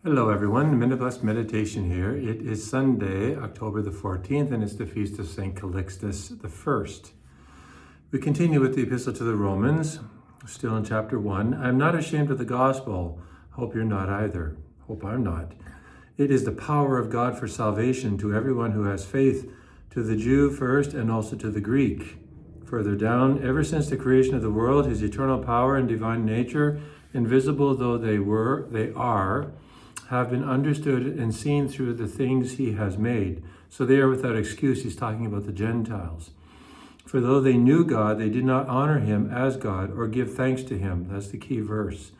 Hello everyone, Minute Blessed Meditation here. It is Sunday, October the 14th, and it's the feast of St. Calixtus I. We continue with the Epistle to the Romans, still in chapter 1. I'm not ashamed of the gospel. Hope you're not either. Hope I'm not. It is the power of God for salvation to everyone who has faith, to the Jew first and also to the Greek. Further down, ever since the creation of the world, his eternal power and divine nature, invisible though they are, have been understood and seen through the things he has made. So they are without excuse. He's talking about the Gentiles. For though they knew God, they did not honor him as God or give thanks to him. That's the key verse.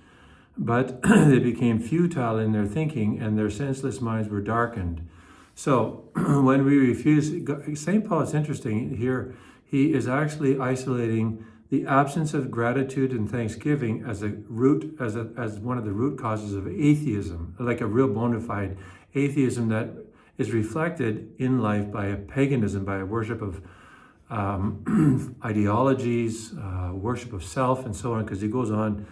But they became futile in their thinking, and their senseless minds were darkened. So when we refuse, St. Paul, it's interesting here, he is actually isolating the absence of gratitude and thanksgiving as as one of the root causes of atheism, like a real bona fide atheism that is reflected in life by a paganism, by a worship of ideologies, worship of self, and so on, because he goes on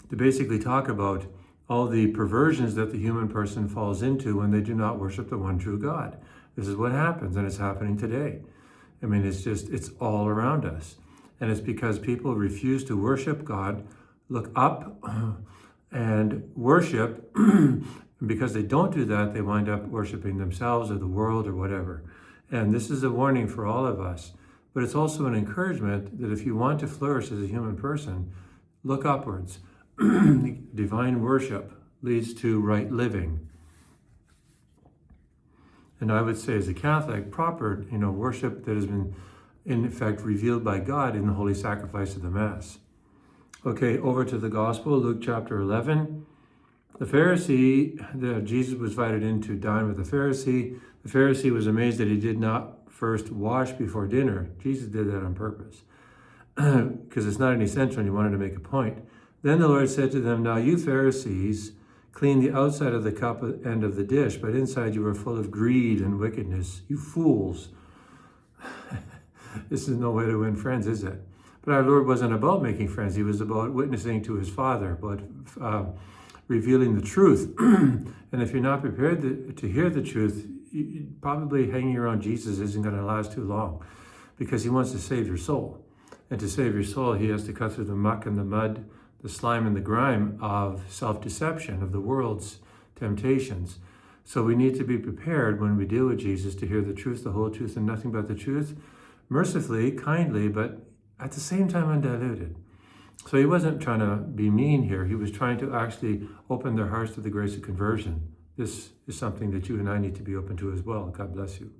to basically talk about all the perversions that the human person falls into when they do not worship the one true God. This is what happens, and it's happening today. I mean, it's all around us. And it's because people refuse to worship God, look up and worship. Because they don't do that, they wind up worshiping themselves or the world or whatever. And this is a warning for all of us. But it's also an encouragement that if you want to flourish as a human person, look upwards. Divine worship leads to right living. And I would say as a Catholic, proper, worship that has been in effect revealed by God in the holy sacrifice of the Mass. Okay, over to the Gospel, Luke chapter 11. The Pharisee, Jesus was invited in to dine with the Pharisee. The Pharisee was amazed that he did not first wash before dinner. Jesus did that on purpose because it's not an essential and he wanted to make a point. Then the Lord said to them, "Now you Pharisees clean the outside of the cup and of the dish, but inside you are full of greed and wickedness. You fools." This is no way to win friends, is it? But our Lord wasn't about making friends. He was about witnessing to his Father, about revealing the truth. And if you're not prepared to hear the truth, probably hanging around Jesus isn't going to last too long, because he wants to save your soul. And to save your soul, he has to cut through the muck and the mud, the slime and the grime of self-deception, of the world's temptations. So we need to be prepared when we deal with Jesus to hear the truth, the whole truth, and nothing but the truth, mercifully, kindly, but at the same time undiluted. So he wasn't trying to be mean here. He was trying to actually open their hearts to the grace of conversion. This is something that you and I need to be open to as well. God bless you.